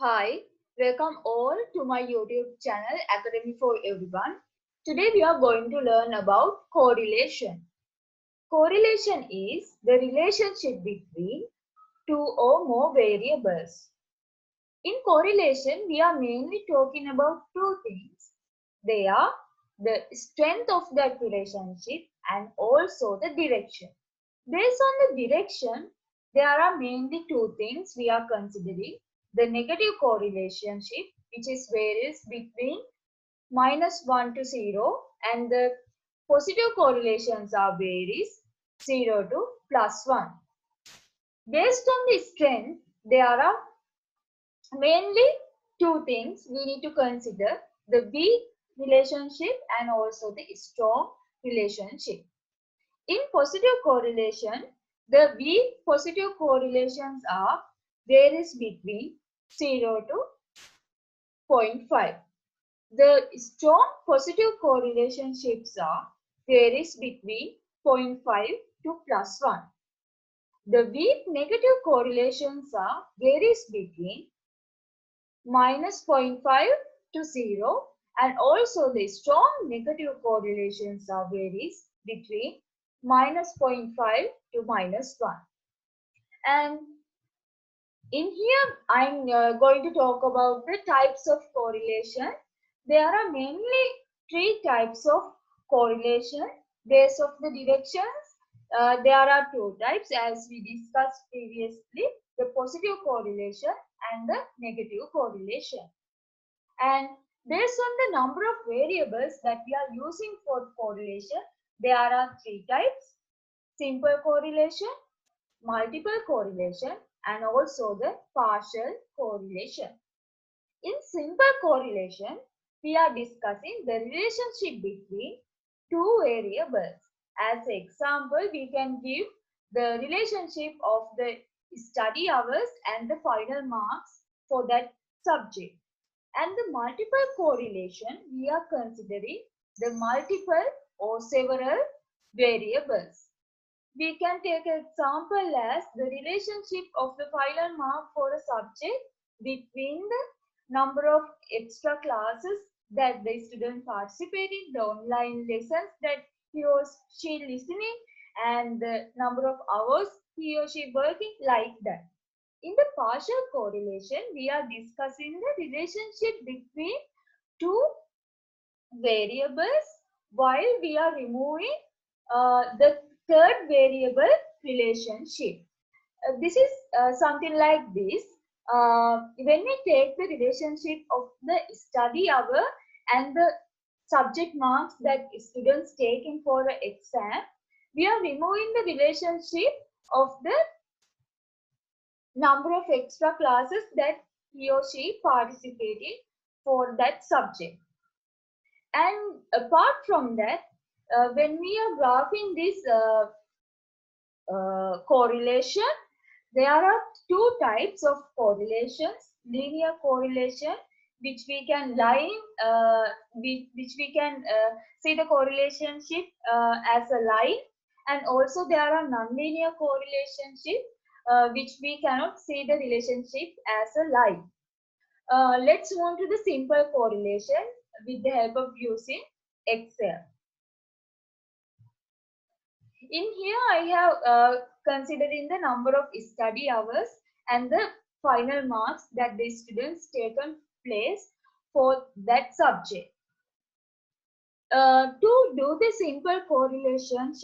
Hi, welcome all to my YouTube channel Academy for Everyone. Today we are going to learn about correlation. Correlation is the relationship between two or more variables. In correlation, we are mainly talking about two things. They are the strength of that relationship and also the direction. Based on the direction, there are mainly two things we are considering. The negative correlation, which is varies between -1 to 0, and the positive correlations are varies 0 to +1. Based on the strength, there are mainly two things we need to consider: the weak relationship and also the strong relationship. In positive correlation, the weak positive correlations are varies between 0 to zero point 0.5. The strong positive correlationships are varies between 0.5 to +1. The weak negative correlations are varies between -0.5 to 0, and also the strong negative correlations are varies between -0.5 to -1. And in here I'm going to talk about the types of correlation. There are mainly three types of correlation based of the directions. There are two types as we discussed previously: the positive correlation and the negative correlation. And based on the number of variables that we are using for correlation, there are three types: simple correlation, multiple correlation, and also the partial correlation. In simple correlation, we are discussing the relationship between two variables. As an example, we can give the relationship of the study hours and the final marks for that subject. And the multiple correlation, we are considering the multiple or several variables. We can take an example as the relationship of the final mark for a subject between the number of extra classes that the student participating, the online lessons that he or she listening, and the number of hours he or she working, like that. In the partial correlation, we are discussing the relationship between two variables while we are removing the third variable relationship. This is something like this. When we take the relationship of the study hour and the subject marks that students taking for the exam, we are removing the relationship of the number of extra classes that he or she participated for that subject. And apart from that, when we are graphing this correlation, there are two types of correlations: linear correlation, which we can which we can see the correlationship as a line, and also there are nonlinear correlationship, which we cannot see the relationship as a line. Let's move to the simple correlation with the help of using Excel. In here, I have considering the number of study hours and the final marks that the students taken place for that subject. To do the simple correlation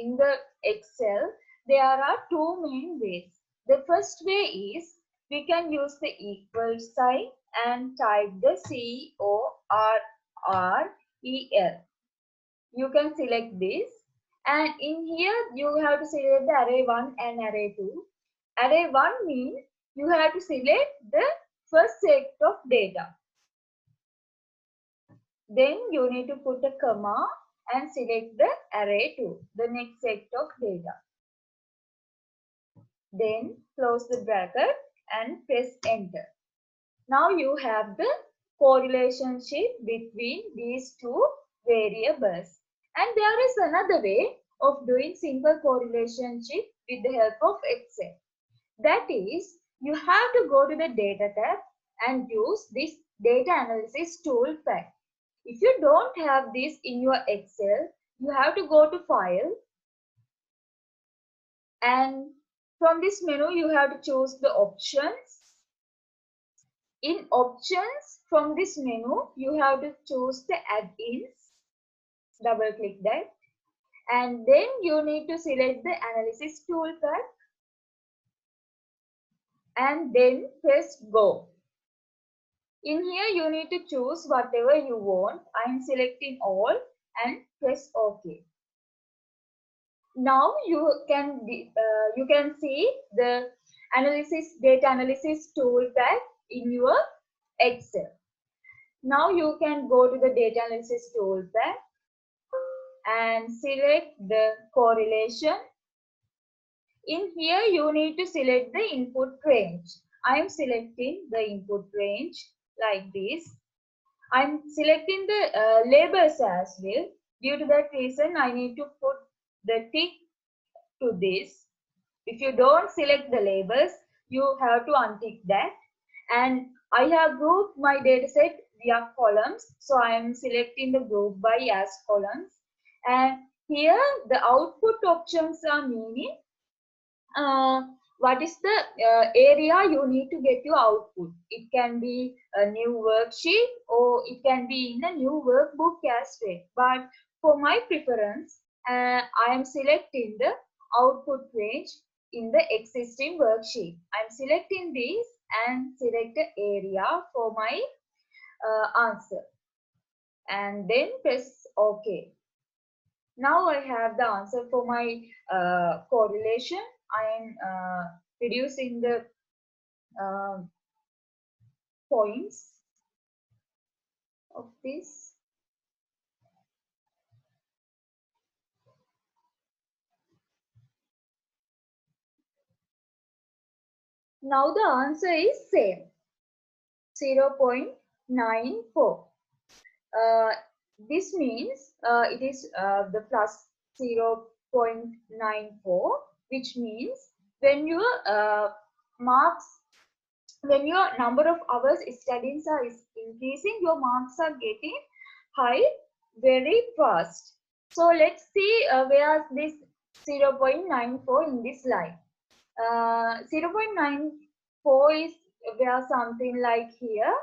in the Excel, there are two main ways. The first way is we can use the equal sign and type the CORREL. You can select this, and in here you have to select the array 1 and array 2. Array 1 means you have to select the first set of data. Then you need to put a comma and select the array 2, the next set of data. Then close the bracket and press enter. Now you have the correlation between these two variables. And there is another way of doing simple correlation with the help of Excel. That is, you have to go to the data tab and use this data analysis tool pack. If you don't have this in your Excel, you have to go to File, and from this menu you have to choose the options. In options, from this menu you have to choose the add-ins. Double click that, and then you need to select the analysis tool pack and then press go. In here you need to choose whatever you want. I am selecting all and press OK. Now you can see the data analysis tool pack in your Excel. Now you can go to the data analysis tool pack and select the correlation. In here you need to select the input range. I am selecting the input range like this. I am selecting the labels as well. Due to that reason, I need to put the tick to this. If you don't select the labels, you have to untick that. And I have grouped my dataset via columns. So I am selecting the group by as columns. And here the output options are meaning what is the area you need to get your output. It can be a new worksheet or it can be in a new workbook as well. But for my preference, I am selecting the output range in the existing worksheet. I'm selecting this and select the area for my answer. And then press OK. Now I have the answer for my correlation. I am reducing the points of this. Now the answer is same, 0.94. This means it is the plus 0.94, which means when your marks, when your number of hours studies are increasing, your marks are getting high very fast. So let's see where this 0.94 in this line. 0.94 is where something like here.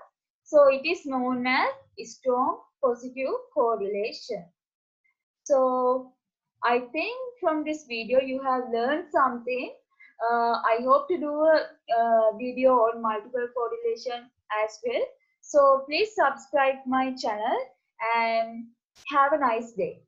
So it is known as strong positive correlation. So I think from this video you have learned something. I hope to do a video on multiple correlation as well. So please subscribe my channel and have a nice day.